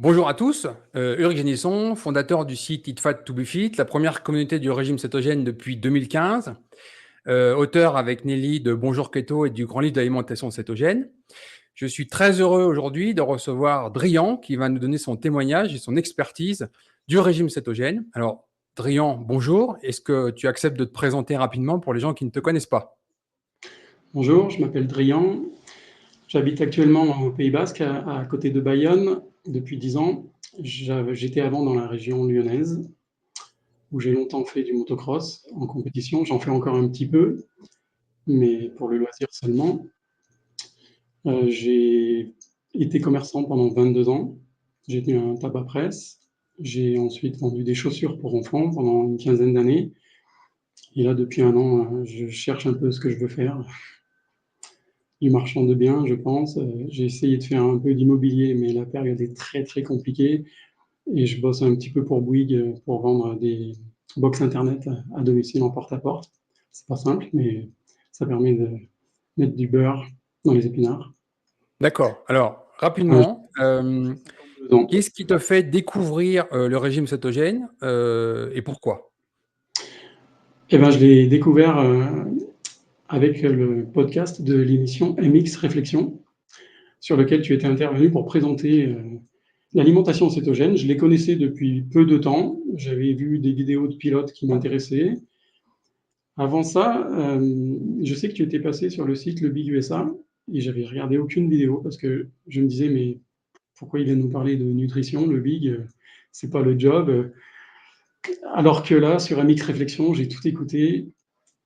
Bonjour à tous, Ulrich Génisson, fondateur du site Eat Fat to Be Fit, la première communauté du régime cétogène depuis 2015, auteur avec Nelly de Bonjour Keto et du grand livre d'alimentation cétogène. Je suis très heureux aujourd'hui de recevoir Drian qui va nous donner son témoignage et son expertise du régime cétogène. Alors, Drian, bonjour. Est-ce que tu acceptes de te présenter rapidement pour les gens qui ne te connaissent pas? Bonjour, je m'appelle Drian. J'habite actuellement au Pays Basque, à côté de Bayonne, depuis 10 ans. J'étais avant dans la région lyonnaise, où j'ai longtemps fait du motocross en compétition. J'en fais encore un petit peu, mais pour le loisir seulement. J'ai été commerçant pendant 22 ans. J'ai tenu un tabac presse. J'ai ensuite vendu des chaussures pour enfants pendant une quinzaine d'années. Et là, depuis un an, je cherche un peu ce que je veux faire. Du marchand de biens, je pense. J'ai essayé de faire un peu d'immobilier, mais la période est très très compliquée. Et je bosse un petit peu pour Bouygues pour vendre des box internet à domicile en porte-à-porte. C'est pas simple, mais ça permet de mettre du beurre dans les épinards. D'accord. Alors, J'ai rapidement, 52 ans. qu'est-ce qui te fait découvrir le régime cétogène et pourquoi? Eh ben, je l'ai découvert avec le podcast de l'émission MX Réflexion, sur lequel tu étais intervenu pour présenter l'alimentation cétogène. Je les connaissais depuis peu de temps. J'avais vu des vidéos de pilotes qui m'intéressaient. Avant ça, je sais que tu étais passé sur le site Le Big USA et j'avais regardé aucune vidéo parce que je me disais, mais pourquoi il vient nous parler de nutrition, le Big, c'est pas le job. Alors que là, sur MX Réflexion, j'ai tout écouté.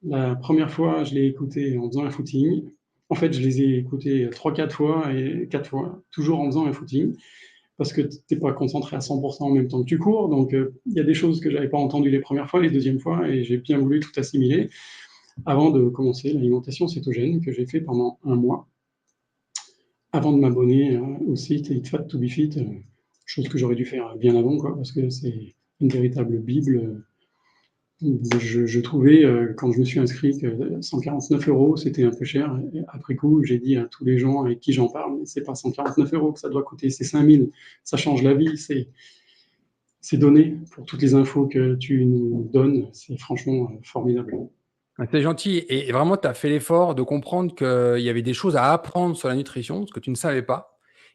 La première fois, je l'ai écouté en faisant un footing. En fait, je les ai écoutés 3-4 fois et 4 fois, toujours en faisant un footing, parce que tu n'es pas concentré à 100% en même temps que tu cours. Donc, il y a des choses que je n'avais pas entendues les premières fois, les deuxièmes fois, et j'ai bien voulu tout assimiler avant de commencer l'alimentation cétogène que j'ai fait pendant un mois, avant de m'abonner au site Eat Fat to Be Fit, chose que j'aurais dû faire bien avant, quoi, parce que c'est une véritable bible. Je trouvais, quand je me suis inscrit, que 149 euros, c'était un peu cher. Et après coup, j'ai dit à tous les gens avec qui j'en parle, mais c'est pas 149 euros que ça doit coûter, c'est 5000. Ça change la vie, c'est donné pour toutes les infos que tu nous donnes. C'est franchement formidable. Ah, t'es gentil et vraiment, tu as fait l'effort de comprendre qu'il y avait des choses à apprendre sur la nutrition, ce que tu ne savais pas.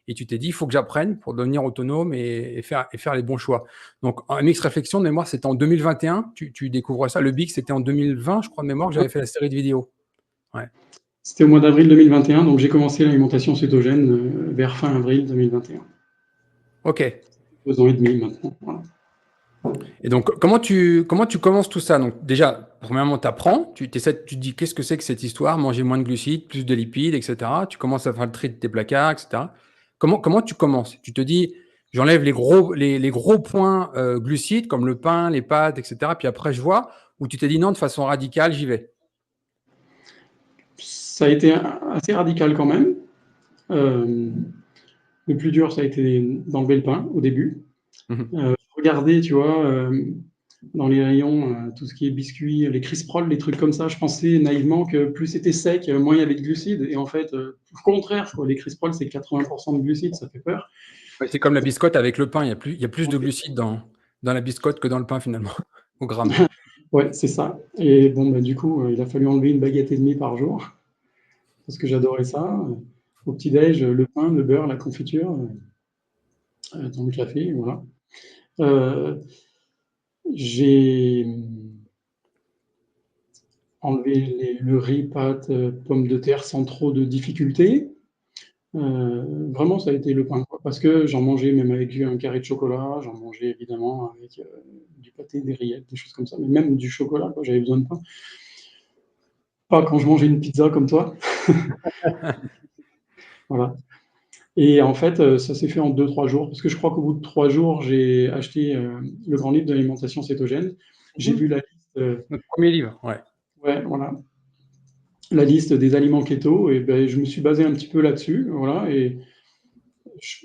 Et tu t'es dit, il faut que j'apprenne pour devenir autonome et faire les bons choix. Donc, en mix réflexion de mémoire, c'était en 2021, tu découvres ça. Le BIC, c'était en 2020, je crois, de mémoire, que j'avais fait la série de vidéos. Ouais. C'était au mois d'avril 2021, donc j'ai commencé l'alimentation cétogène vers fin avril 2021. OK. 2 ans et demi maintenant. Voilà. Et donc, comment tu commences tout ça? Donc, déjà, premièrement, tu apprends, tu te dis qu'est-ce que c'est que cette histoire, manger moins de glucides, plus de lipides, etc. Tu commences à faire le tri de tes placards, etc. Comment tu commences? Tu te dis, j'enlève les gros points glucides, comme le pain, les pâtes, etc. Puis après, je vois, ou tu t'es dit non, de façon radicale, j'y vais. Ça a été assez radical quand même. Euh, le plus dur, ça a été d'enlever le pain au début. Mhm. Regarder, tu vois, dans les rayons, tout ce qui est biscuits, les crisprols, les trucs comme ça, je pensais naïvement que plus c'était sec, moins il y avait de glucides. Et en fait, au contraire, quoi, les crisprols, c'est 80% de glucides, ça fait peur. Ouais, c'est comme la biscotte avec le pain, il y a plus de glucides dans la biscotte que dans le pain, finalement, au gramme. Ouais, c'est ça. Et bon, bah, du coup, il a fallu enlever une baguette et demie par jour, parce que j'adorais ça. Au petit-déj, le pain, le beurre, la confiture, dans le café, voilà. Euh, j'ai enlevé le riz, pâtes, pommes de terre sans trop de difficultés. Vraiment, ça a été le pain, quoi, parce que j'en mangeais même avec un carré de chocolat, j'en mangeais évidemment avec du pâté, des rillettes, des choses comme ça, mais même du chocolat, quoi, j'avais besoin de pain. Pas quand je mangeais une pizza comme toi, voilà. Et en fait, ça s'est fait en 2-3 jours, parce que je crois qu'au bout de 3 jours, j'ai acheté le grand livre de l'alimentation cétogène. J'ai Mhm. vu la liste, Notre premier livre, ouais. ouais, voilà, la liste des aliments keto, et ben, je me suis basé un petit peu là-dessus, voilà, et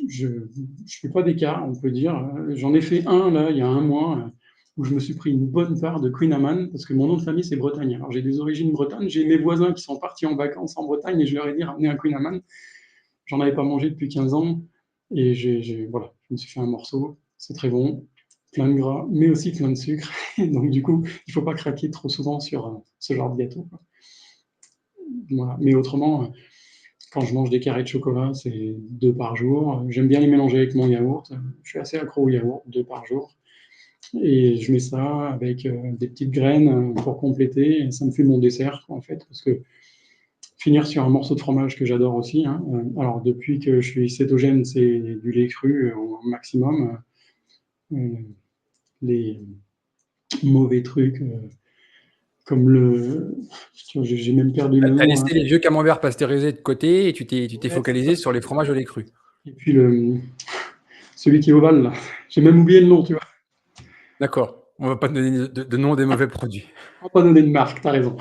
je ne fais pas d'écart, on peut dire. J'en ai fait un, là, il y a un mois, où je me suis pris une bonne part de Queen Amman, parce que mon nom de famille, c'est Bretagne. Alors, j'ai des origines bretonnes, j'ai mes voisins qui sont partis en vacances en Bretagne, et je leur ai dit, ramenez un Queen Amman. J'en avais pas mangé depuis 15 ans, et voilà, je me suis fait un morceau, c'est très bon, plein de gras, mais aussi plein de sucre. Donc du coup, il ne faut pas craquer trop souvent sur ce genre de gâteau, quoi. Voilà. Mais autrement, quand je mange des carrés de chocolat, c'est 2 par jour. J'aime bien les mélanger avec mon yaourt. Je suis assez accro au yaourt, 2 par jour. Et je mets ça avec des petites graines pour compléter. Et ça me fait mon dessert, en fait, parce que finir sur un morceau de fromage que j'adore aussi, hein. Alors, depuis que je suis cétogène, c'est du lait cru au maximum. Euh, les mauvais trucs, comme le. J'ai même perdu le Tu as nom, hein. laissé les vieux camemberts pasteurisés de côté et tu t'es Ouais, c'est ça. focalisé sur les fromages au lait cru. Et puis celui qui est ovale, là. J'ai même oublié le nom, tu vois. D'accord. On ne va pas te donner de nom des mauvais produits. On va pas donner de marque, t'as raison.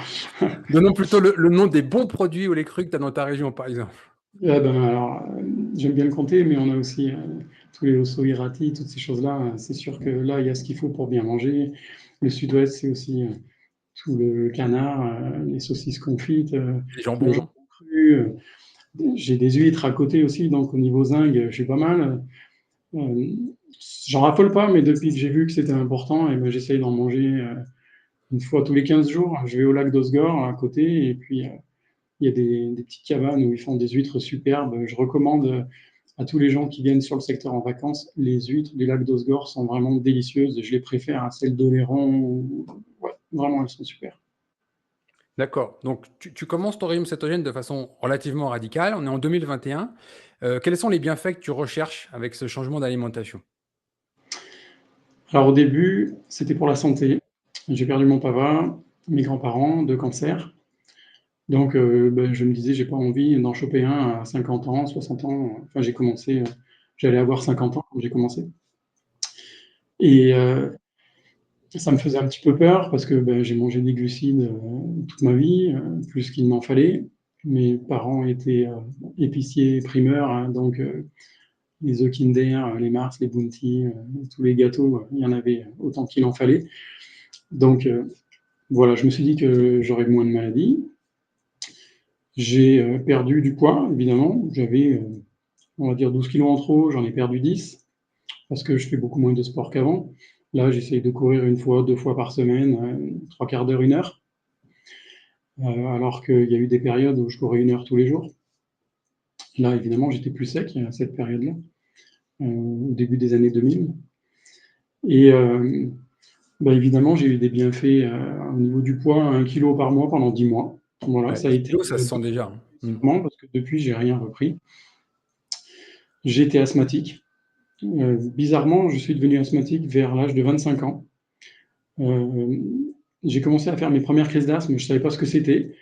Donnons plutôt le nom des bons produits au lait cru que tu as dans ta région, par exemple. Alors, j'aime bien le compter, mais on a aussi tous les osso irati, toutes ces choses-là. C'est sûr que là, il y a ce qu'il faut pour bien manger. Le sud-ouest, c'est aussi tout le canard, les saucisses confites, Les le jambons. jambon cru. J'ai des huîtres à côté aussi, donc au niveau zinc, je suis pas mal. Euh, J'en raffole pas, mais depuis que j'ai vu que c'était important, et ben, j'essaye d'en manger une fois tous les 15 jours. Je vais au lac d'Osgore à côté, et puis il y a des petites cabanes où ils font des huîtres superbes. Je recommande à tous les gens qui viennent sur le secteur en vacances, les huîtres du lac d'Osgore sont vraiment délicieuses. Je les préfère à celles d'Oléron. Ouais, vraiment, elles sont super. D'accord. Donc, tu commences ton régime cétogène de façon relativement radicale. On est en 2021. Quels sont les bienfaits que tu recherches avec ce changement d'alimentation? Alors au début, c'était pour la santé. J'ai perdu mon papa, mes grands-parents de cancer. Donc ben, je me disais, j'ai pas envie d'en choper un à 50 ans, 60 ans. Enfin, j'ai commencé, j'allais avoir 50 ans quand j'ai commencé. Et ça me faisait un petit peu peur parce que ben, j'ai mangé des glucides toute ma vie, plus qu'il m'en fallait. Mes parents étaient épiciers primeurs, hein, donc les œufs Kinder, les Mars, les Bounty, tous les gâteaux, il y en avait autant qu'il en fallait. Donc voilà, je me suis dit que j'aurais moins de maladies. J'ai perdu du poids, évidemment. J'avais, on va dire, 12 kilos en trop, j'en ai perdu 10 parce que je fais beaucoup moins de sport qu'avant. Là, j'essaye de courir une fois, 2 fois par semaine, trois quarts d'heure, 1 heure, alors qu'il y a eu des périodes où je courais 1 heure tous les jours. Là, évidemment, j'étais plus sec à cette période-là, au début des années 2000. Et bah, évidemment, j'ai eu des bienfaits au niveau du poids, 1 kilo par mois pendant 10 mois. Voilà, Ouais, ça a 10 été kilos, ça se sent déjà, hein. parce que depuis, j'ai rien repris. J'étais asthmatique. Bizarrement, je suis devenu asthmatique vers l'âge de 25 ans. Euh, j'ai commencé à faire mes premières crises d'asthme, je ne savais pas ce que c'était.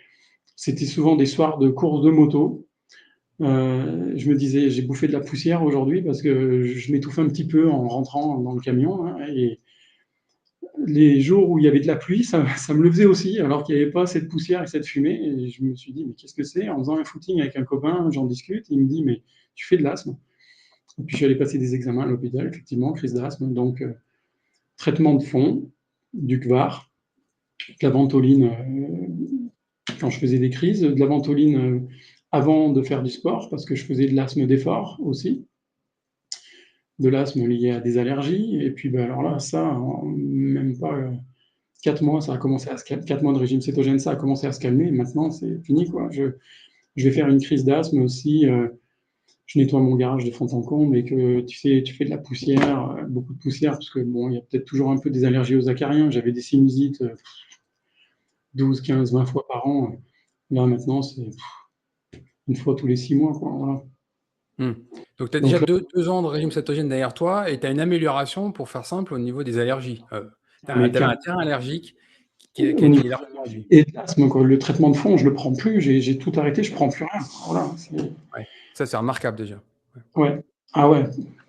C'était souvent des soirs de course de moto. Je me disais, j'ai bouffé de la poussière aujourd'hui parce que je m'étouffe un petit peu en rentrant dans le camion, hein, et les jours où il y avait de la pluie, ça me le faisait aussi, alors qu'il n'y avait pas cette poussière et cette fumée. Et je me suis dit, mais qu'est-ce que c'est? En faisant un footing avec un copain, j'en discute, il me dit, mais tu fais de l'asthme. Et puis je suis allé passer des examens à l'hôpital, effectivement, crise d'asthme. Donc, traitement de fond, du Kvar, de la ventoline quand je faisais des crises, de la ventoline avant de faire du sport, parce que je faisais de l'asthme d'effort aussi, de l'asthme lié à des allergies. Et puis, ben, alors là, ça, en même pas 4 mois, ça a commencé à se calmer. 4 mois de régime cétogène, ça a commencé à se calmer. Et maintenant, c'est fini, quoi. Je vais faire une crise d'asthme aussi. Je nettoie mon garage de fond en comble et que tu fais de la poussière, beaucoup de poussière, parce que bon, il y a peut-être toujours un peu des allergies aux acariens. J'avais des sinusites 12, 15, 20 fois par an. Là, maintenant, c'est une fois tous les 6 mois, quoi. Voilà. Hmm. Donc, tu as déjà Donc là, 2 ans de régime cétogène derrière toi et tu as une amélioration, pour faire simple, au niveau des allergies. Tu mais avais un terrain allergique qui a au niveau été largement réduit. et de l'asthme, quoi, le traitement de fond, je le prends plus. J'ai tout arrêté, je prends plus rien. Voilà. Ouais. Ça, c'est remarquable déjà. Ouais. Ouais. Ah ouais.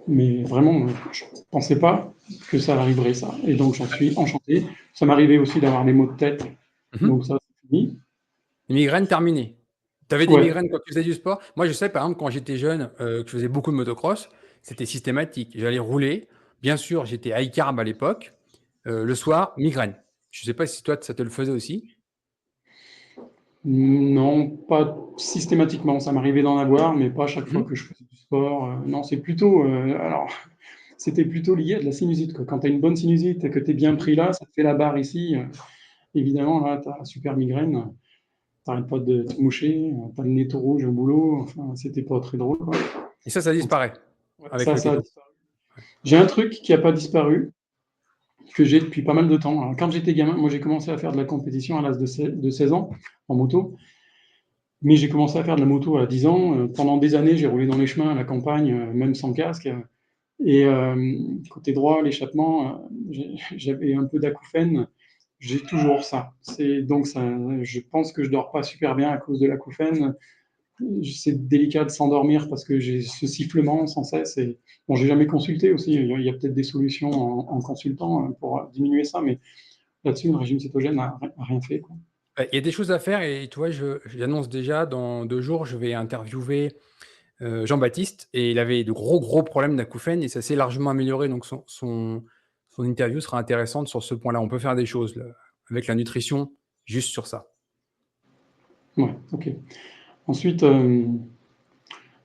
Mais vraiment, je pensais pas que ça arriverait, ça. Et donc, j'en suis enchanté. Ça m'arrivait aussi d'avoir des maux de tête. Donc, Mhm. ça, c'est fini. Les migraines terminées. Tu avais des Ouais. migraines quand tu faisais du sport? Moi, je sais, par exemple, quand j'étais jeune, que je faisais beaucoup de motocross, c'était systématique. J'allais rouler. Bien sûr, j'étais high carb à l'époque. Le soir, migraine. Je ne sais pas si toi, ça te le faisait aussi. Non, pas systématiquement. Ça m'arrivait d'en avoir, mais pas chaque fois Mhm. que je faisais du sport. Non, c'est plutôt, alors, c'était plutôt lié à de la sinusite, quoi. Quand tu as une bonne sinusite et que tu es bien Mhm. pris là, ça te fait la barre ici. Évidemment, là, tu as la super migraine. T'arrêtes pas de te moucher, tu as le nez tout rouge au boulot. Enfin, c'était pas très drôle, quoi. Et ça Donc, disparaît ouais, avec ça, le ça a keto. disparu. J'ai un truc qui a pas disparu, que j'ai depuis pas mal de temps. Alors, quand j'étais gamin, moi, j'ai commencé à faire de la compétition à l'âge de 16 ans en moto. Mais j'ai commencé à faire de la moto à 10 ans. Pendant des années, j'ai roulé dans les chemins à la campagne, même sans casque. Et côté droit, l'échappement, j'avais un peu d'acouphène. J'ai toujours ça. Donc ça. Je pense que je dors pas super bien à cause de l'acouphène. C'est délicat de s'endormir parce que j'ai ce sifflement sans cesse. Et bon, j'ai jamais consulté aussi. Il y a peut-être des solutions en consultant pour diminuer ça, mais là-dessus, le régime cétogène n'a rien fait, quoi. Ouais, il y a des choses à faire et tu vois, j'annonce déjà, dans 2 jours, je vais interviewer Jean-Baptiste et il avait de gros problèmes d'acouphènes et ça s'est largement amélioré. Donc son interview sera intéressante sur ce point-là. On peut faire des choses là, avec la nutrition juste sur ça. Ouais, ok. Ensuite,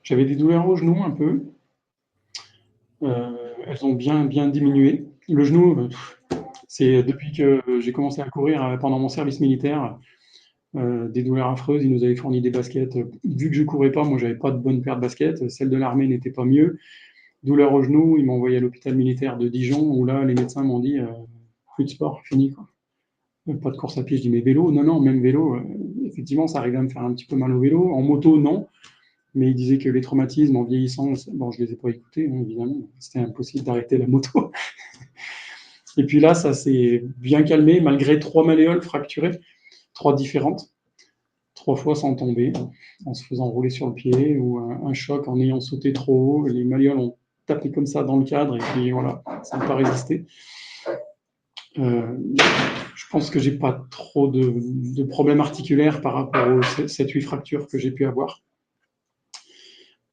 j'avais des douleurs au genou un peu. Elles ont bien diminué. Le genou, c'est depuis que j'ai commencé à courir pendant mon service militaire, des douleurs affreuses. Ils nous avaient fourni des baskets. Vu que je courais pas, moi, j'avais pas de bonne paire de baskets. Celle de l'armée n'était pas mieux. Douleur au genou, ils m'ont envoyé à l'hôpital militaire de Dijon, où là, les médecins m'ont dit plus de sport, fini, quoi. Pas de course à pied. Je dis, mais vélo? Non, non, même vélo. Effectivement, ça arrivait à me faire un petit peu mal au vélo. En moto, non. Mais il disait que les traumatismes en vieillissant, bon, je les ai pas écoutés, hein, évidemment. C'était impossible d'arrêter la moto. Et puis là, ça s'est bien calmé, malgré 3 malléoles fracturées, 3 différentes, 3 fois sans tomber, en se faisant rouler sur le pied, ou un choc en ayant sauté trop haut. Les malléoles ont tapé comme ça dans le cadre, et puis voilà, ça n'a pas résisté. Je pense que j'ai pas trop de problèmes articulaires par rapport aux 7-8 fractures que j'ai pu avoir.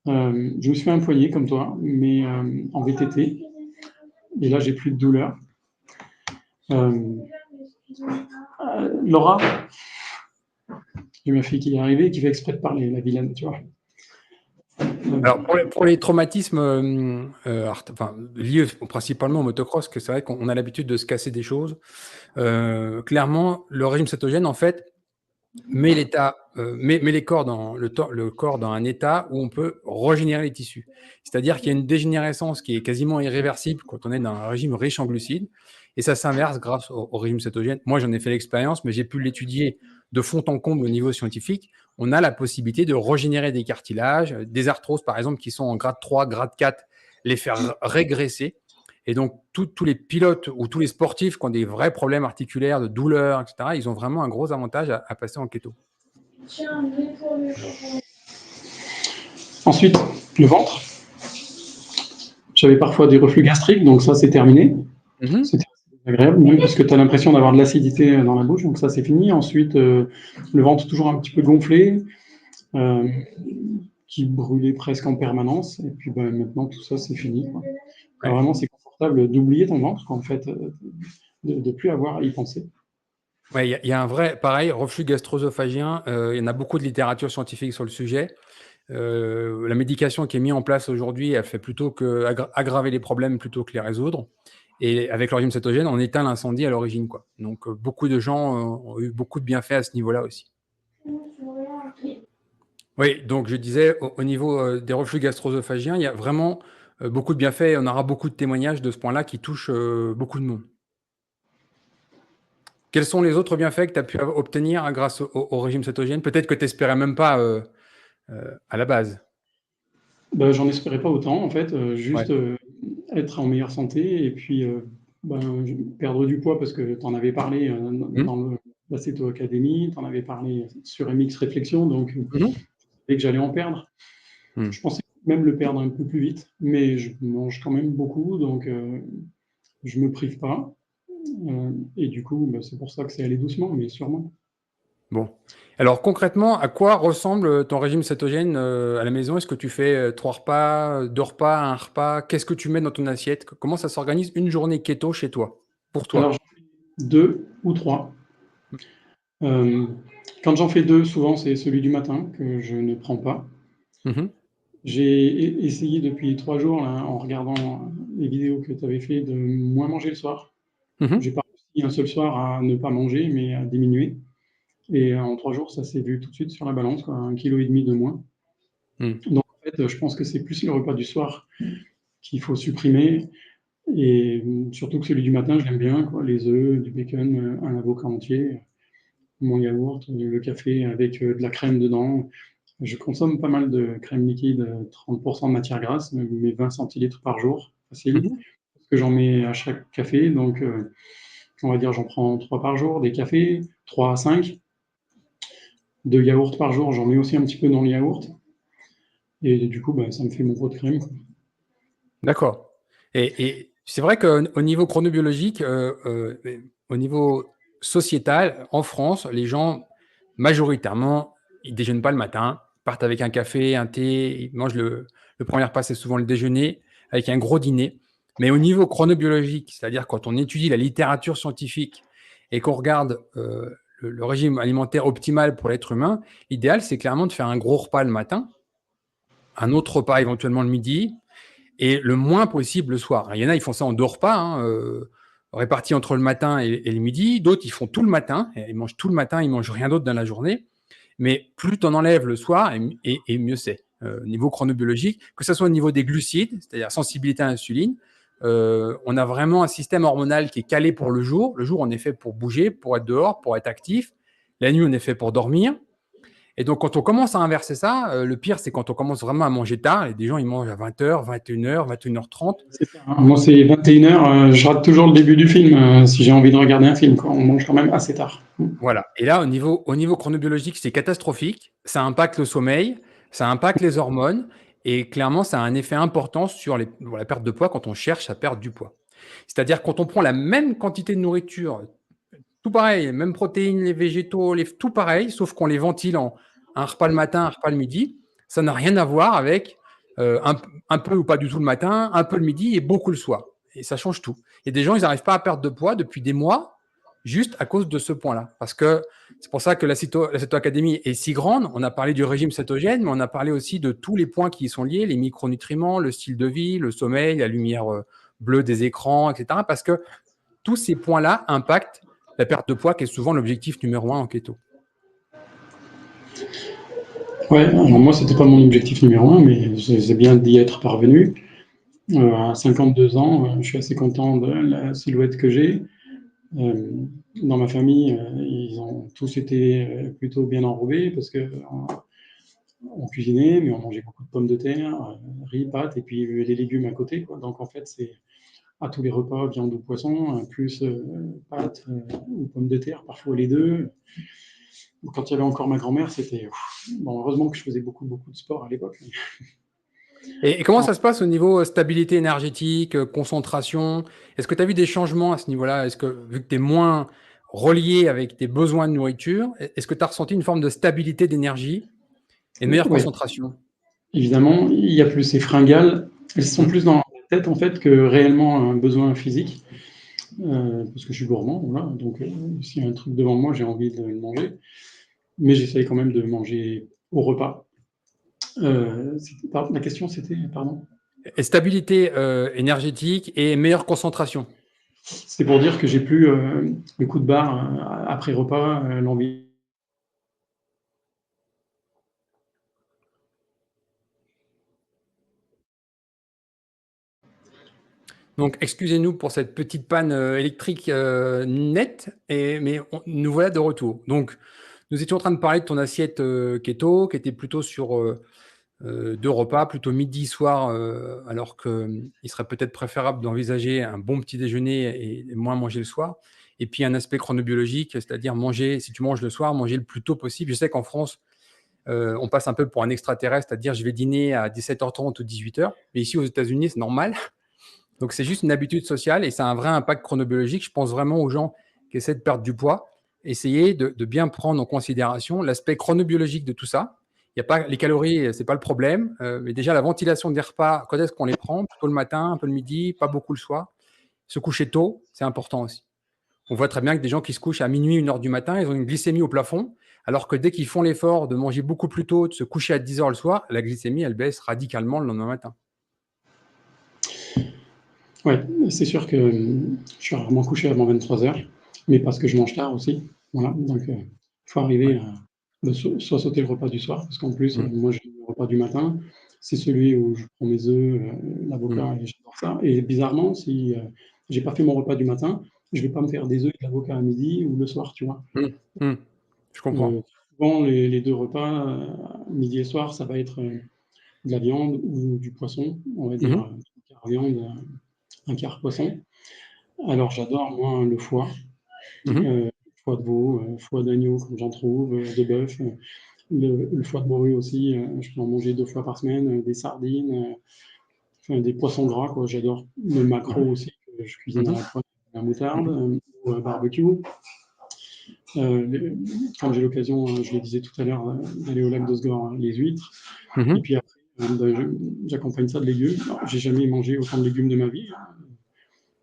Je me suis fait un poignet comme toi, mais en VTT. Et là, j'ai plus de douleur. Euh, Laura, j'ai ma fille qui est arrivée et qui fait exprès de parler, la vilaine, tu vois. Alors pour les traumatismes liés principalement au motocross, que c'est vrai qu'on a l'habitude de se casser des choses, clairement, le régime cétogène, en fait, met le corps dans un état où on peut régénérer les tissus. C'est-à-dire qu'il y a une dégénérescence qui est quasiment irréversible quand on est dans un régime riche en glucides, et ça s'inverse grâce au régime cétogène. Moi, j'en ai fait l'expérience, mais j'ai pu l'étudier de fond en comble au niveau scientifique. On a la possibilité de régénérer des cartilages, des arthroses par exemple qui sont en grade 3, grade 4, les faire régresser. Et donc, tous les pilotes ou tous les sportifs qui ont des vrais problèmes articulaires, de douleurs, etc., ils ont vraiment un gros avantage à passer en keto. Ensuite, le ventre. J'avais parfois des reflux gastriques, donc ça, c'est terminé. Mhm. C'était agréable, même parce que tu as l'impression d'avoir de l'acidité dans la bouche, donc ça, c'est fini. Ensuite, le ventre toujours un petit peu gonflé, euh, qui brûlait presque en permanence. Et puis maintenant, tout ça, c'est fini, quoi. Alors, Ouais. vraiment, c'est confortable d'oublier ton ventre, en fait, de ne plus avoir à y penser. Ouais, il y a un vrai, pareil, reflux gastro-œsophagien. Il y en a beaucoup de littérature scientifique sur le sujet. La médication qui est mise en place aujourd'hui, elle fait plutôt que aggraver les problèmes plutôt que les résoudre. Et avec le régime cétogène, on éteint l'incendie à l'origine, quoi. Donc, beaucoup de gens ont eu beaucoup de bienfaits à ce niveau-là aussi. Oui, donc je disais, au niveau des reflux gastro-œsophagiens, il y a vraiment beaucoup de bienfaits et on aura beaucoup de témoignages de ce point-là qui touchent beaucoup de monde. Quels sont les autres bienfaits que tu as pu obtenir grâce au régime cétogène? Peut-être que tu n'espérais même pas à la base. J'en espérais pas autant, en fait, Ouais. juste être en meilleure santé et puis perdre du poids parce que tu en avais parlé Mmh. dans la Céto Academy, tu en avais parlé sur MX Réflexion, donc Mmh. dès que j'allais en perdre, Mmh. je pensais même le perdre un peu plus vite, mais je mange quand même beaucoup, donc je me prive pas. Et du coup, c'est pour ça que c'est allé doucement, mais sûrement. Bon. Alors concrètement, à quoi ressemble ton régime cétogène à la maison? Est-ce que tu fais 3 repas, 2 repas, un repas? Qu'est-ce que tu mets dans ton assiette? Comment ça s'organise une journée keto chez toi, pour Alors, toi? j'en fais 2 ou 3. Euh, Quand j'en fais deux, souvent c'est celui du matin que je ne prends pas. Mhm. J'ai essayé depuis 3 jours, là, en regardant les vidéos que tu avais fait, de moins manger le soir. Mhm. J'ai pas réussi un seul soir à ne pas manger, mais à diminuer. Et en 3 jours, ça s'est vu tout de suite sur la balance, quoi, 1,5 kg de moins. Mhm. Donc en fait, je pense que c'est plus le repas du soir qu'il faut supprimer. Et surtout que celui du matin, je l'aime bien, quoi, les œufs, du bacon, un avocat entier, mon yaourt, le café avec de la crème dedans. Je consomme pas mal de crème liquide, 30% de matière grasse, mes 20 centilitres par jour, facile, Mhm. parce que j'en mets à chaque café. Donc, on va dire, j'en prends 3 par jour, des cafés, 3 à 5. 2 yaourts par jour, j'en mets aussi un petit peu dans le yaourt. Et du coup, bah, ça me fait mon pot de crème, quoi. D'accord. Et c'est vrai qu'au niveau chronobiologique, au niveau sociétal, en France, les gens, majoritairement, ils déjeunent pas le matin, partent avec un café, un thé, ils mangent le premier repas, c'est souvent le déjeuner, avec un gros dîner. Mais au niveau chronobiologique, c'est-à-dire quand on étudie la littérature scientifique et qu'on regarde le régime alimentaire optimal pour l'être humain, l'idéal, c'est clairement de faire un gros repas le matin, un autre repas éventuellement le midi, et le moins possible le soir. Il y en a, ils font ça en 2 repas, hein, répartis entre le matin et le midi. D'autres, ils font tout le matin. Ils mangent tout le matin, ils mangent rien d'autre dans la journée. Mais plus tu en enlèves le soir, et mieux c'est. Niveau chronobiologique, que ce soit au niveau des glucides, c'est-à-dire sensibilité à l'insuline, on a vraiment un système hormonal qui est calé pour le jour. Le jour, on est fait pour bouger, pour être dehors, pour être actif. La nuit, on est fait pour dormir. Et donc, quand on commence à inverser ça, le pire, c'est quand on commence vraiment à manger tard. Et des gens, ils mangent à 20h, 21h, 21h30. C'est ça, hein. Moi, c'est 21 h. Je rate toujours le début du film si j'ai envie de regarder un film, quoi. On mange quand même assez tard. Voilà. Et là, au niveau chronobiologique, c'est catastrophique. Ça impacte le sommeil, ça impacte les hormones. Et clairement, ça a un effet important sur la perte de poids quand on cherche à perdre du poids. C'est-à-dire, quand on prend la même quantité de nourriture, tout pareil, même protéines, les végétaux, tout pareil, sauf qu'on les ventile en un repas le matin, un repas le midi. Ça n'a rien à voir avec un peu ou pas du tout le matin, un peu le midi et beaucoup le soir. Et ça change tout. Et des gens, ils n'arrivent pas à perdre de poids depuis des mois, juste à cause de ce point-là. Parce que c'est pour ça que la Ceto Academy est si grande. On a parlé du régime cétogène, mais on a parlé aussi de tous les points qui y sont liés, les micronutriments, le style de vie, le sommeil, la lumière bleue des écrans, etc. Parce que tous ces points-là impactent la perte de poids, qui est souvent l'objectif numéro un en keto. Ouais, alors moi, c'était pas mon objectif numéro un, mais c'est bien d'y être parvenu. À 52 ans, je suis assez content de la silhouette que j'ai. Euh, Dans ma famille, ils ont tous été plutôt bien enrobés parce que on cuisinait, mais on mangeait beaucoup de pommes de terre, riz, pâtes, et puis les légumes à côté, quoi. Donc en fait, c'est à tous les repas, viande ou poisson, plus pâtes ou pommes de terre, parfois les deux. Quand il y avait encore ma grand-mère, c'était... Bon, heureusement que je faisais beaucoup, beaucoup de sport à l'époque. Et comment ça se passe au niveau stabilité énergétique, concentration? Est-ce que tu as vu des changements à ce niveau-là? Est-ce que, vu que tu es moins relié avec tes besoins de nourriture, est-ce que tu as ressenti une forme de stabilité d'énergie et une meilleure Oui, concentration? évidemment, il y a plus ces fringales. Elles sont Mhm. plus dans la tête, en fait, que réellement un besoin physique. Parce que je suis gourmand, voilà. Donc, s'il y a un truc devant moi, j'ai envie de le manger. Mais j'essaye quand même de manger au repas. La question, c'était, pardon? Et stabilité énergétique et meilleure concentration. C'est pour dire que j'ai plus le coup de barre après repas, l'envie. Donc, excusez-nous pour cette petite panne électrique nette, mais nous voilà de retour. Donc, nous étions en train de parler de ton assiette keto, qui était plutôt sur 2 repas, plutôt midi, soir, alors qu'il serait peut-être préférable d'envisager un bon petit déjeuner et moins manger le soir. Et puis un aspect chronobiologique, c'est-à-dire manger, si tu manges le soir, manger le plus tôt possible. Je sais qu'en France, on passe un peu pour un extraterrestre, c'est-à-dire je vais dîner à 17h30 ou 18h. Mais ici aux États-Unis, c'est normal. Donc c'est juste une habitude sociale et ça a un vrai impact chronobiologique. Je pense vraiment aux gens qui essaient de perdre du poids, essayer de bien prendre en considération l'aspect chronobiologique de tout ça. Il y a pas les calories, c'est pas le problème, mais déjà la ventilation des repas, quand est-ce qu'on les prend? Plutôt le matin, un peu le midi, pas beaucoup le soir. Se coucher tôt, c'est important aussi. On voit très bien que des gens qui se couchent à minuit, 1 heure du matin, ils ont une glycémie au plafond, alors que dès qu'ils font l'effort de manger beaucoup plus tôt, de se coucher à 10 heures le soir, la glycémie, elle baisse radicalement le lendemain matin. Ouais, c'est sûr que je suis rarement couché avant 23 heures, mais parce que je mange tard aussi. Voilà, donc il faut arriver Ouais. à soit sauter le repas du soir, parce qu'en plus, Mmh. moi, j'ai le repas du matin, c'est celui où je prends mes œufs, Mmh. l'avocat et j'adore ça et bizarrement, si, j'ai pas fait mon repas du matin, je vais pas me faire des œufs et de l'avocat à midi ou le soir, tu vois? Mmh. Mmh. Je comprends. Souvent les 2 repas, midi et soir, ça va être, de la viande ou du poisson, on va Mmh dire, mh. 1/4 viande, 1/4 poisson. Alors j'adore moi le foie, Mmh mh. foie de veau, foie d'agneau quand j'en trouve, de bœuf, le foie de morue aussi, je peux en manger 2 fois par semaine, des sardines, enfin des poissons gras quoi. J'adore le Mmh maquereau mh. aussi que je cuisine Mmh à mh. la poêle avec la moutarde, Mmh mh. ou barbecue. Les Quand j'ai l'occasion, je le disais tout à l'heure, d'aller au lac d'Osgore, les huîtres Mmh et mh. puis après, j'accompagne ça de légumes. Alors j'ai jamais mangé autant de légumes de ma vie, hein.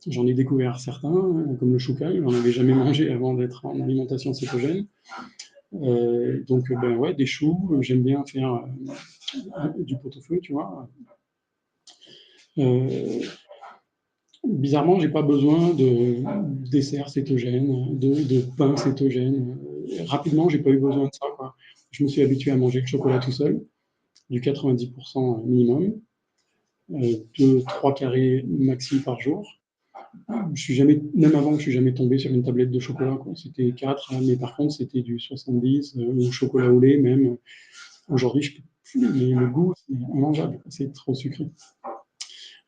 J'en ai découvert certains, comme le choucas, j'en avais jamais mangé avant d'être en alimentation cétogène. Donc, ben ouais, des choux, j'aime bien faire du pot-au-feu, tu vois. Euh, Bizarrement, j'ai pas besoin de dessert cétogène, de pain cétogène. Rapidement, j'ai pas eu besoin de ça, quoi. Je me suis habitué à manger le chocolat tout seul, du 90% minimum, 2-3 carrés maxi par jour. Je suis jamais, même avant, je suis jamais tombé sur une tablette de chocolat, quoi. C'était 4, mais par contre, c'était du 70, ou chocolat au lait, même. Aujourd'hui, je peux plus, mais le goût, c'est immangeable, c'est trop sucré.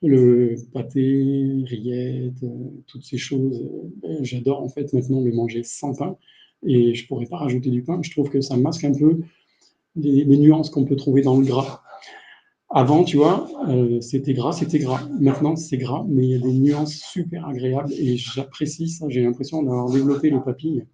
Le pâté, rillettes, toutes ces choses, j'adore en fait maintenant le manger sans pain et je pourrais pas rajouter du pain. Je trouve que ça masque un peu les nuances qu'on peut trouver dans le gras. Avant, tu vois, c'était gras, c'était gras. Maintenant, c'est gras, mais il y a des nuances super agréables et j'apprécie ça. J'ai l'impression d'avoir développé le papille.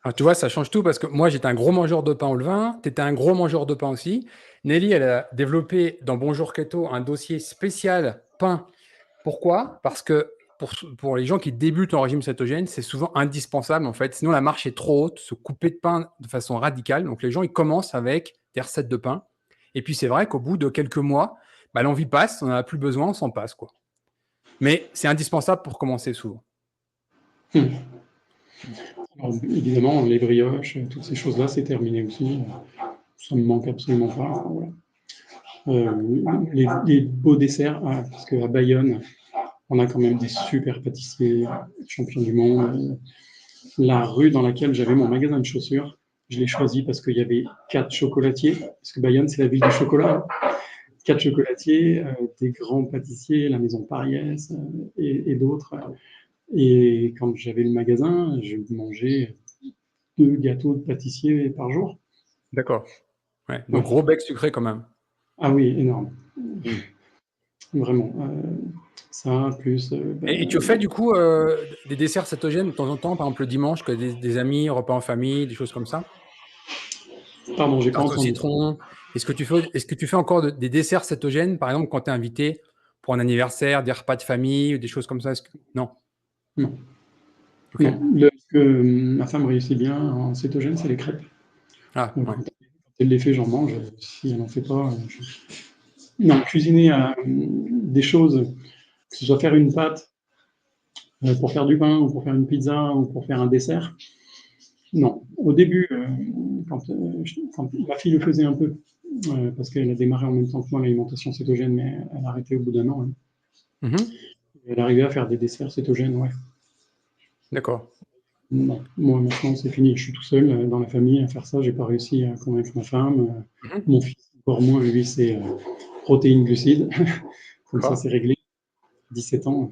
Alors, tu vois, ça change tout parce que moi, j'étais un gros mangeur de pain au levain. Tu étais un gros mangeur de pain aussi. Nelly, elle a développé dans Bonjour Keto un dossier spécial pain. Pourquoi? Parce que pour les gens qui débutent en régime cétogène, c'est souvent indispensable en fait. Sinon, la marche est trop haute, se couper de pain de façon radicale. Donc, les gens, ils commencent avec des recettes de pain. Et puis, c'est vrai qu'au bout de quelques mois, bah, l'envie passe, on n'en a plus besoin, on s'en passe, quoi. Mais c'est indispensable pour commencer souvent. Mmh. Alors, évidemment, les brioches, toutes ces choses-là, c'est terminé aussi. Ça me manque absolument pas. Enfin, voilà. Les beaux desserts, parce qu'à Bayonne, on a quand même des super pâtissiers, champions du monde. La rue dans laquelle j'avais mon magasin de chaussures, je l'ai choisi parce qu'il y avait 4 chocolatiers, parce que Bayonne, c'est la ville du chocolat. 4 chocolatiers, des grands pâtissiers, la maison Pariès et d'autres. Et quand j'avais le magasin, je mangeais 2 gâteaux de pâtissier par jour. D'accord. Ouais. Donc, Ouais. gros bec sucré quand même. Ah oui, énorme. Mm. Vraiment. Ça, plus Et tu fais du coup des desserts cétogènes de temps en temps, par exemple le dimanche, que des amis, repas en famille, des choses comme ça? pardon, j'ai pas Tarte au entendu. citron. Est-ce que tu fais encore des desserts cétogènes, par exemple, quand tu es invité pour un anniversaire, des repas de famille ou des choses comme ça? Non. Non, Ok. non. Ce que ma femme réussit bien en cétogène, c'est les crêpes. Ah, ouais. Quand elle les fait, j'en mange. Si elle n'en fait pas, non, cuisiner des choses, que ce soit faire une pâte pour faire du pain ou pour faire une pizza ou pour faire un dessert, non. Au début, quand ma fille le faisait un peu, parce qu'elle a démarré en même temps que moi l'alimentation cétogène, mais elle a arrêté au bout d'1 an, hein. Mhm. Elle arrivait à faire des desserts cétogènes, ouais. D'accord. Non, moi maintenant c'est fini, je suis tout seul dans la famille à faire ça, j'ai pas réussi à convaincre ma femme, Mhm. mon fils encore moins, lui c'est protéines, glucides, comme ça D'accord. c'est réglé. 17 ans.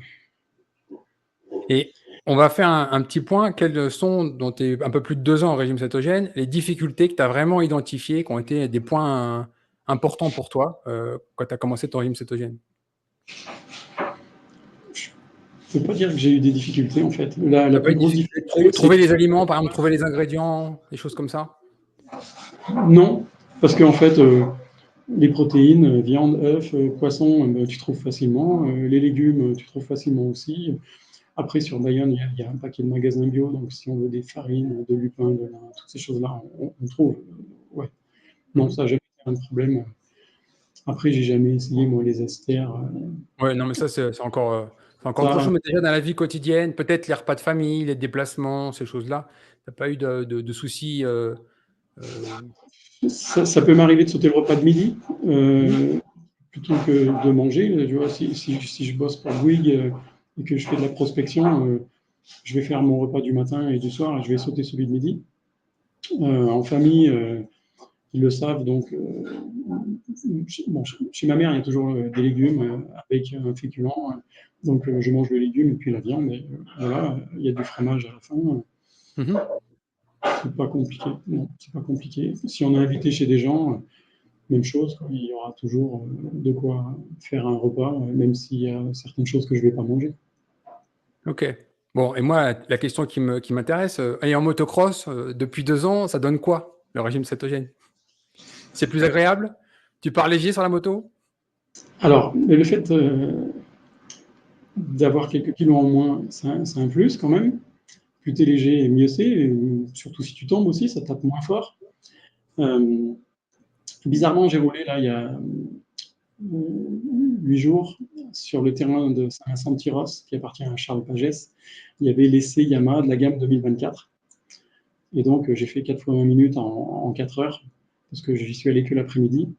Et on va faire un petit point. Quelles sont, dans tes un peu plus de 2 ans en régime cétogène, les difficultés que tu as vraiment identifiées, qui ont été des points importants pour toi quand tu as commencé ton régime cétogène? Je peux pas dire que j'ai eu des difficultés en fait. La T'as pas plus eu de grosse difficulté de difficulté, c'est trouver que les aliments, par exemple, trouver les ingrédients, des choses comme ça? non, parce qu'en fait, les protéines, viande, œufs, poisson, bah, tu trouves facilement, les légumes, tu trouves facilement aussi. Après, sur Bayonne, il y a un paquet de magasins bio, donc si on veut des farines, de lupin, de lin, toutes ces choses-là, on trouve. Ouais. Non, Mhm. ça n'a jamais été un problème. Après, j'ai jamais essayé, moi, les esters. Ouais, non, mais ça, c'est encore autre Ça, chose. Mais déjà, dans la vie quotidienne, peut-être les repas de famille, les déplacements, ces choses-là, t'as pas eu de soucis euh, ça peut m'arriver de sauter le repas de midi, mhm. plutôt que de manger. Tu vois, si je bosse pour Bouygues et que je fais de la prospection, je vais faire mon repas du matin et du soir et je vais sauter celui de midi. En famille, ils le savent, donc bon, chez ma mère, il y a toujours des légumes avec un féculent. Donc je mange le légume et puis la viande. Et, voilà, il y a du fromage à la fin. Mhm. C'est pas compliqué. Non, c'est pas compliqué. Si on est invité chez des gens, même chose, quoi. Il y aura toujours de quoi faire un repas, même s'il y a certaines choses que je vais pas manger. Ok. Bon, et moi, la question qui m'intéresse, ayant motocross depuis 2 ans, ça donne quoi, le régime cétogène? C'est plus agréable? Tu pars léger sur la moto? Alors, le fait d'avoir quelques kilos en moins, c'est un plus quand même. Plus t'es léger, mieux c'est. Surtout si tu tombes aussi, ça tape moins fort. Euh, Bizarrement, j'ai roulé là il y a 8 jours sur le terrain de Saint-Vincent-de-Tyrosse, qui appartient à Charles Pagès. Il y avait l'essai Yamaha de la gamme 2024. Et donc, j'ai fait 4 fois 20 minutes en 4 heures, parce que j'y suis allé que l'après-midi.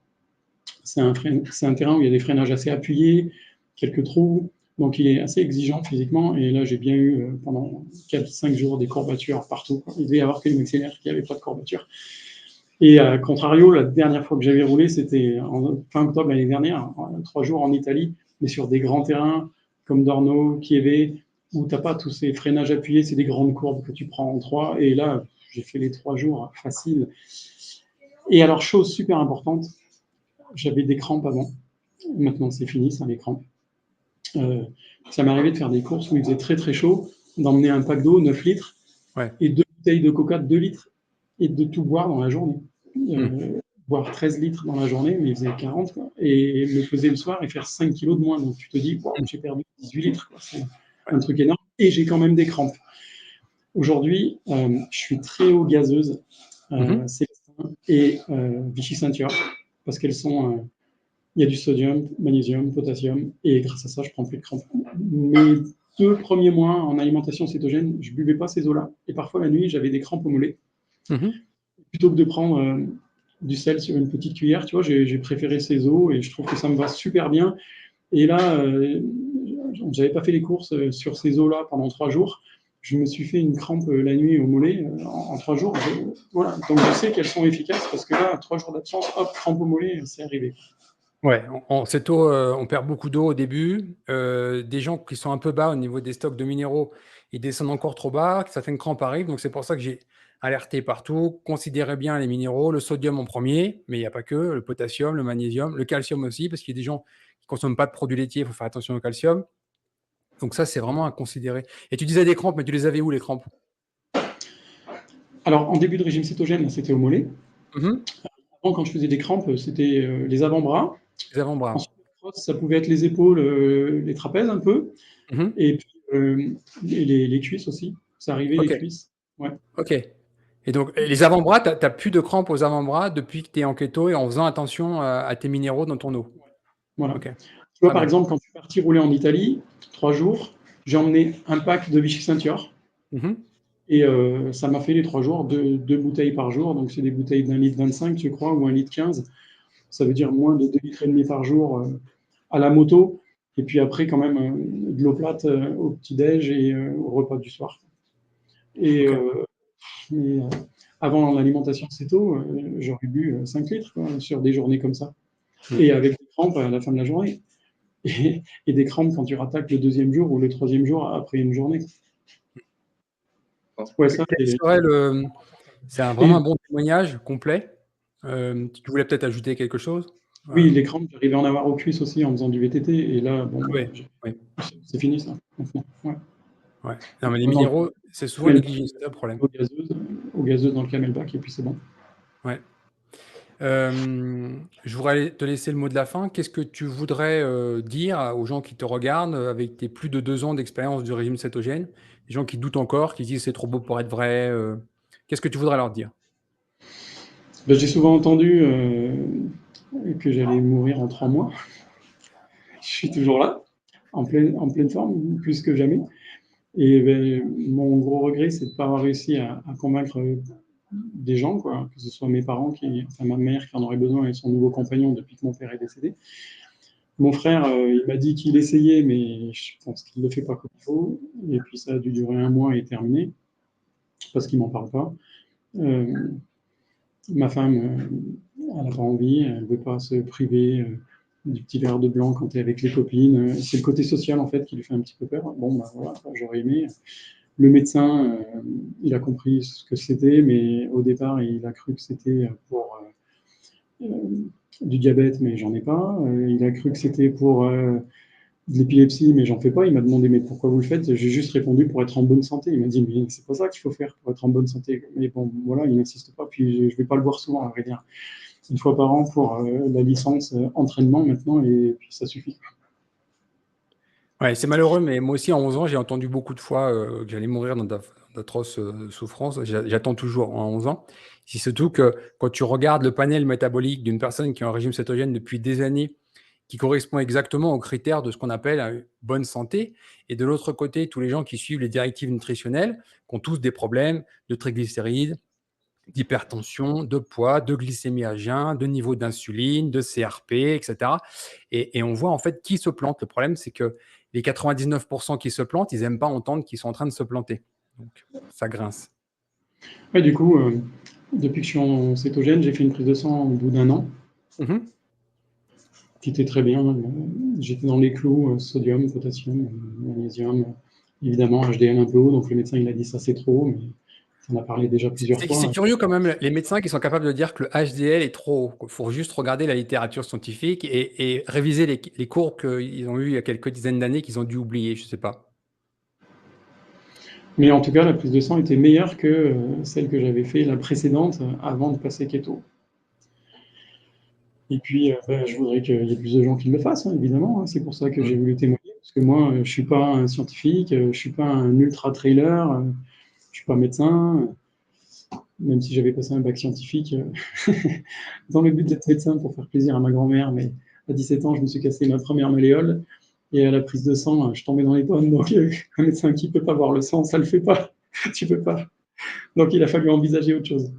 C'est un terrain où il y a des freinages assez appuyés, quelques trous, donc il est assez exigeant physiquement. Et là, j'ai bien eu pendant 4-5 jours des courbatures partout. Il devait y avoir que le maxillaire qui n'avait pas de courbatures. Et à contrario, la dernière fois que j'avais roulé, c'était en fin octobre l'année dernière, 3 jours en Italie, mais sur des grands terrains comme Dorno, Chieve, où tu n'as pas tous ces freinages appuyés, c'est des grandes courbes que tu prends en trois. Et là, j'ai fait les 3 jours faciles. Et alors, chose super importante, j'avais des crampes avant. Maintenant, c'est fini, ça, les crampes. Euh, Ça m'est arrivé de faire des courses où il faisait très très chaud, d'emmener un pack d'eau, 9 litres, Ouais. et 2 bouteilles de coca de 2 litres, et de tout boire dans la journée. Hmm. Boire 13 litres dans la journée, mais il faisait 40, quoi, et me poser le soir et faire 5 kilos de moins. Donc tu te dis, wow, Hmm. j'ai perdu 18 litres, quoi. C'est Ouais. un truc énorme, et j'ai quand même des crampes. Aujourd'hui, je suis très haut gazeuse, Mhm. Célestin et Vichy Ceinture, parce qu'elles sont il y a du sodium, magnésium, potassium, et grâce à ça, je prends plus de crampes. Mes 2 premiers mois en alimentation cétogène, je buvais pas ces eaux-là. Et parfois, la nuit, j'avais des crampes au mollet. Mhm. Plutôt que de prendre du sel sur une petite cuillère, tu vois, j'ai préféré ces eaux et je trouve que ça me va super bien. Et là, j'avais pas fait les courses sur ces eaux-là pendant 3 jours. Je me suis fait une crampe la nuit au mollet en 3 jours. Voilà. Donc je sais qu'elles sont efficaces parce que là, 3 jours d'absence, hop, crampe au mollet, c'est arrivé. Ouais, cette eau, on perd beaucoup d'eau au début. Des gens qui sont un peu bas au niveau des stocks de minéraux, ils descendent encore trop bas, certaines crampes arrivent. Donc c'est pour ça que j'ai alerté partout. Considérez bien les minéraux, le sodium en premier, mais il n'y a pas que, le potassium, le magnésium, le calcium aussi, parce qu'il y a des gens qui ne consomment pas de produits laitiers, il faut faire attention au calcium. Donc ça, c'est vraiment à considérer. Et tu disais des crampes, mais tu les avais où les crampes? Alors, en début de régime cétogène, c'était au mollet. Mhm. Avant, quand je faisais des crampes, c'était les avant-bras. Les avant-bras. Ensuite, ça pouvait être les épaules, les trapèzes un peu, Mhm. et puis les cuisses aussi. Ça arrivait les Ok, cuisses. Ouais. ok. Et donc, les avant-bras, tu n'as plus de crampes aux avant-bras depuis que tu es en keto et en faisant attention à tes minéraux dans ton eau. Voilà. Ok, Tu vois, pas par mal. exemple, quand je suis parti rouler en Italie, 3 jours, j'ai emmené un pack de Vichy Ceinture. Mhm. Et ça m'a fait les 3 jours, 2 bouteilles par jour. Donc, c'est des bouteilles d'1,25 litre, je crois, ou 1,15 litre. Ça veut dire moins de 2,5 litres par jour à la moto. Et puis après, quand même, de l'eau plate au petit-déj et au repas du soir. Et Ok. mais, avant l'alimentation céto, j'aurais bu 5 litres quoi, sur des journées comme ça. Mm. Et avec des crampes à la fin de la journée. Et des crampes quand tu rattaques le deuxième jour ou le troisième jour après une journée. Bon. Ouais, ça, Quel c'est. serait c'est vraiment un Et bon témoignage complet. Tu voulais peut-être ajouter quelque chose? oui, les crampes, j'arrivais à en avoir aux cuisses aussi en faisant du VTT. Et là, bon, bah, Ouais, ouais, c'est fini ça, maintenant. Ouais. ouais. Non, mais les Dans le minéraux, c'est souvent camelback, négligé, c'est ça le problème. aux gazeuses dans le camelback, et puis c'est bon. Ouais. Je voudrais te laisser le mot de la fin. Qu'est-ce que tu voudrais dire aux gens qui te regardent avec tes plus de 2 ans d'expérience du régime cétogène, les gens qui doutent encore, qui disent c'est trop beau pour être vrai, qu'est-ce que tu voudrais leur dire? Ben, j'ai souvent entendu que j'allais mourir en 3 mois. Je suis toujours là, en pleine forme, plus que jamais. Et ben, mon gros regret, c'est de ne pas avoir réussi à convaincre des gens, quoi, que ce soit mes parents, enfin ma mère qui en aurait besoin et son nouveau compagnon depuis que mon père est décédé. Mon frère, il m'a dit qu'il essayait, mais je pense qu'il ne le fait pas comme il faut. Et puis ça a dû durer un mois et terminer, parce qu'il m'en parle pas. Euh, Ma femme, elle n'a pas envie, elle ne veut pas se priver du petit verre de blanc quand tu es avec les copines. C'est le côté social, en fait, qui lui fait un petit peu peur. Bon, bah voilà, j'aurais aimé. Le médecin, il a compris ce que c'était, mais au départ, il a cru que c'était pour du diabète, mais j'en ai pas. Il a cru que c'était pour de l'épilepsie, mais j'en fais pas. Il m'a demandé, mais pourquoi vous le faites? J'ai juste répondu pour être en bonne santé. Il m'a dit, mais c'est pas ça qu'il faut faire pour être en bonne santé. Mais bon, voilà, il n'insiste pas. Puis je vais pas le voir souvent, à vrai dire. Une fois par an pour la licence entraînement maintenant, et puis ça suffit. Ouais, c'est malheureux, mais moi aussi, en 11 ans, j'ai entendu beaucoup de fois que j'allais mourir d'atroces souffrances. J'attends toujours en 11 ans. Si surtout que quand tu regardes le panel métabolique d'une personne qui est en régime cétogène depuis des années, qui correspond exactement aux critères de ce qu'on appelle une bonne santé, et de l'autre côté, tous les gens qui suivent les directives nutritionnelles, qui ont tous des problèmes de triglycérides, d'hypertension, de poids, de glycémie à jeun, de niveau d'insuline, de CRP, etc. Et on voit en fait qui se plante. Le problème, c'est que les 99% qui se plantent, ils n'aiment pas entendre qu'ils sont en train de se planter. Donc, ça grince. Ouais, du coup, depuis que je suis en cétogène, j'ai fait une prise de sang au bout d'un an, Mhm. qui était très bien. J'étais dans les clous, sodium, potassium, magnésium, évidemment HDL un peu haut, donc le médecin il a dit ça c'est trop, mais on a parlé déjà plusieurs C'est fois. curieux quand même, les médecins qui sont capables de dire que le HDL est trop haut. Il faut juste regarder la littérature scientifique et réviser les cours qu'ils ont eu il y a quelques dizaines d'années qu'ils ont dû oublier, je ne sais pas. Mais en tout cas, la prise de sang était meilleure que celle que j'avais fait la précédente avant de passer keto. Et puis, ben, je voudrais qu'il y ait plus de gens qui le fassent, hein, évidemment, hein. C'est pour ça que j'ai Mm. voulu témoigner, parce que moi, je ne suis pas un scientifique, je ne suis pas un ultra-trailer, je ne suis pas médecin, même si j'avais passé un bac scientifique dans le but d'être médecin pour faire plaisir à ma grand-mère. Mais à 17 ans, je me suis cassé ma première malléole. Et à la prise de sang, je tombais dans les pommes. Donc, un médecin qui ne peut pas voir le sang, ça ne le fait pas. Tu peux pas. Donc, il a fallu envisager autre chose.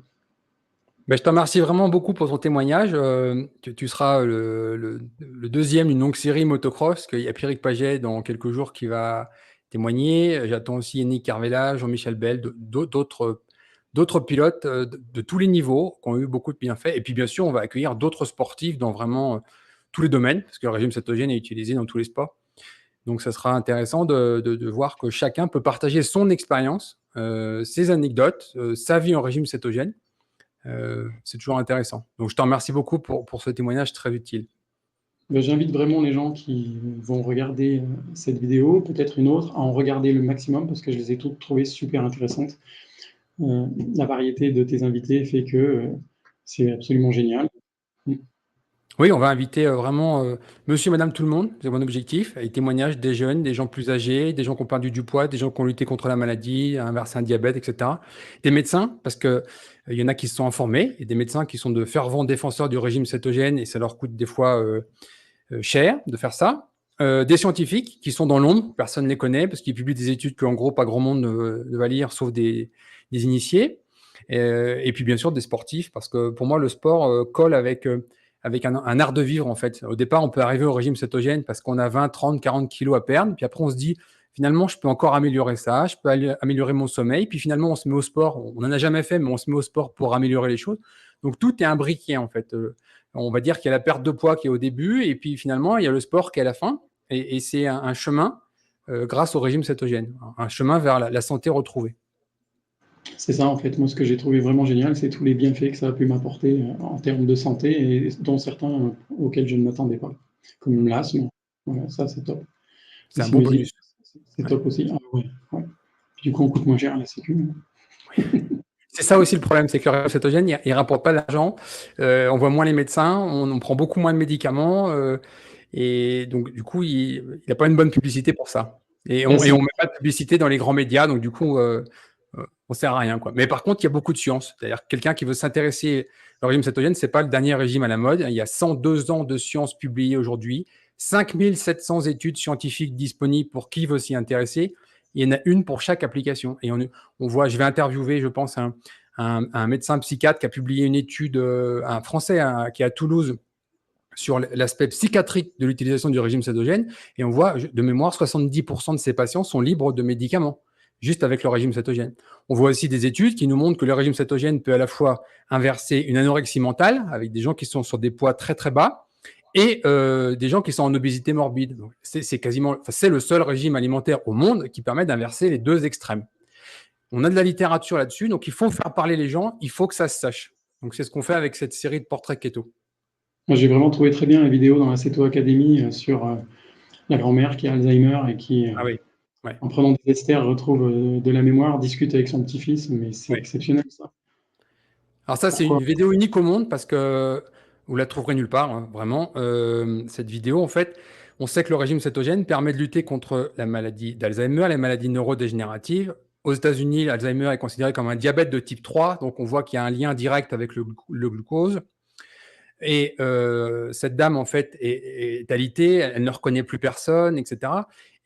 Ben, je te remercie vraiment beaucoup pour ton témoignage. Tu seras le deuxième d'une longue série motocross, qu'il y a Pierrick Paget dans quelques jours qui va témoigner. J'attends aussi Yannick Carvela, Jean-Michel Bell, d'autres pilotes de tous les niveaux qui ont eu beaucoup de bienfaits. Et puis bien sûr, on va accueillir d'autres sportifs dans vraiment tous les domaines, parce que le régime cétogène est utilisé dans tous les sports. Donc ça sera intéressant de voir que chacun peut partager son expérience, ses anecdotes, sa vie en régime cétogène. C'est toujours intéressant. Donc, je te remercie beaucoup pour ce témoignage très utile. Ben, j'invite vraiment les gens qui vont regarder cette vidéo, peut-être une autre, à en regarder le maximum parce que je les ai toutes trouvées super intéressantes. La variété de tes invités fait que c'est absolument génial. Oui, on va inviter vraiment monsieur, madame, tout le monde, c'est mon objectif, et témoignages des jeunes, des gens plus âgés, des gens qui ont perdu du poids, des gens qui ont lutté contre la maladie, inversé un diabète, etc. Des médecins, parce que il y en a qui se sont informés, et des médecins qui sont de fervents défenseurs du régime cétogène, et ça leur coûte des fois cher de faire ça. Des scientifiques qui sont dans l'ombre, personne ne les connaît, parce qu'ils publient des études qu'en gros, pas grand monde ne va lire, sauf des initiés. Et puis bien sûr, des sportifs, parce que pour moi, le sport colle avec un art de vivre, en fait. Au départ, on peut arriver au régime cétogène parce qu'on a 20, 30, 40 kilos à perdre, puis après, on se dit, finalement, je peux encore améliorer ça, je peux améliorer mon sommeil, puis finalement, on se met au sport, on n'en a jamais fait, mais on se met au sport pour améliorer les choses. Donc, tout est imbriqué, en fait. On va dire qu'il y a la perte de poids qui est au début, et puis finalement, il y a le sport qui est à la fin, et c'est un chemin grâce au régime cétogène, un chemin vers la santé retrouvée. C'est ça, en fait. Moi, ce que j'ai trouvé vraiment génial, c'est tous les bienfaits que ça a pu m'apporter en termes de santé, et dont certains auxquels je ne m'attendais pas, comme l'asthme. Voilà, ça, c'est top. C'est Les un bon sinusite, bonus. c'est Ouais. top aussi. Ah, ouais, ouais. Du coup, on coûte moins cher à la Sécu. C'est ça aussi le problème, c'est que le régime cétogène, il ne rapporte pas d'argent. On voit moins les médecins, on prend beaucoup moins de médicaments. Et donc, du coup, il n'a pas une bonne publicité pour ça. Et Là, on ne c'est met pas de publicité dans les grands médias, donc du coup, on ne sert à rien, quoi. Mais par contre, il y a beaucoup de science. C'est-à-dire que quelqu'un qui veut s'intéresser au régime cétogène, ce n'est pas le dernier régime à la mode. Il y a 102 ans de sciences publiées aujourd'hui, 5700 études scientifiques disponibles pour qui veut s'y intéresser. Il y en a une pour chaque application. Et on voit, je vais interviewer, je pense, un médecin psychiatre qui a publié une étude, un Français qui est à Toulouse, sur l'aspect psychiatrique de l'utilisation du régime cétogène. Et on voit, de mémoire, 70% de ces patients sont libres de médicaments, juste avec le régime cétogène. On voit aussi des études qui nous montrent que le régime cétogène peut à la fois inverser une anorexie mentale, avec des gens qui sont sur des poids très très bas, et des gens qui sont en obésité morbide. C'est le seul régime alimentaire au monde qui permet d'inverser les deux extrêmes. On a de la littérature là-dessus, donc il faut faire parler les gens, il faut que ça se sache. Donc c'est ce qu'on fait avec cette série de portraits keto. Moi, j'ai vraiment trouvé très bien la vidéo dans la Céto Academy sur la grand-mère qui a Alzheimer et qui, Ah oui, ouais, en prenant des esters, retrouve de la mémoire, discute avec son petit-fils, mais c'est ouais. exceptionnel ça. Alors ça, c'est Pourquoi? une vidéo unique au monde parce que vous la trouverez nulle part, hein, vraiment. Cette vidéo, en fait, on sait que le régime cétogène permet de lutter contre la maladie d'Alzheimer, les maladies neurodégénératives. Aux États-Unis, l'Alzheimer est considéré comme un diabète de type 3, donc on voit qu'il y a un lien direct avec le glucose. Et cette dame, en fait, est alitée, elle ne reconnaît plus personne, etc.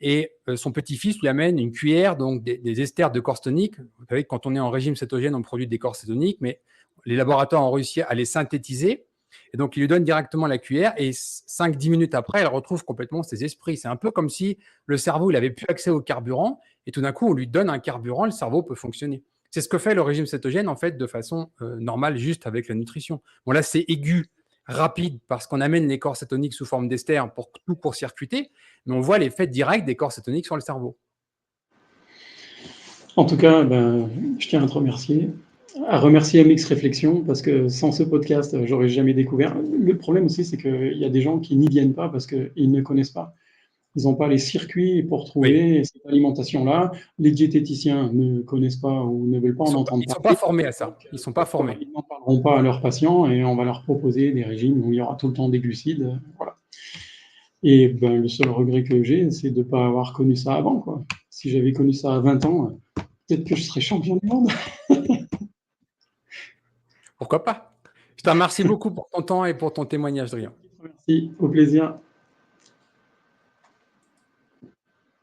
Et son petit-fils lui amène une cuillère, donc des esters de corps cétonique. Vous savez que quand on est en régime cétogène, on produit des corps cétoniques, mais les laboratoires ont réussi à les synthétiser. Et donc, il lui donne directement la cuillère et 5-10 minutes après, elle retrouve complètement ses esprits. C'est un peu comme si le cerveau, il avait plus accès au carburant et tout d'un coup, on lui donne un carburant, le cerveau peut fonctionner. C'est ce que fait le régime cétogène, en fait, de façon normale, juste avec la nutrition. Bon, là, c'est aigu, rapide, parce qu'on amène les corps cétoniques sous forme d'ester pour tout court-circuiter, mais on voit l'effet direct des corps cétoniques sur le cerveau. En tout cas, ben, je tiens à te remercier, à remercier MX Réflexion, parce que sans ce podcast, j'aurais jamais découvert. Le problème aussi, c'est qu'il y a des gens qui n'y viennent pas parce qu'ils ne connaissent pas. Ils n'ont pas les circuits pour Oui, trouver cette alimentation-là. Les diététiciens ne connaissent pas ou ne veulent pas en entendre ils sont pas parler. formés à Donc, ça. Ils sont pas voilà, formés. ils n'en parleront pas à leurs patients et on va leur proposer des régimes où il y aura tout le temps des glucides. Voilà. Et ben, le seul regret que j'ai, c'est de ne pas avoir connu ça avant, quoi. Si j'avais connu ça à 20 ans, peut-être que je serais champion du monde. Pourquoi pas? Je te remercie beaucoup pour ton temps et pour ton témoignage, Adrien. Merci, au plaisir.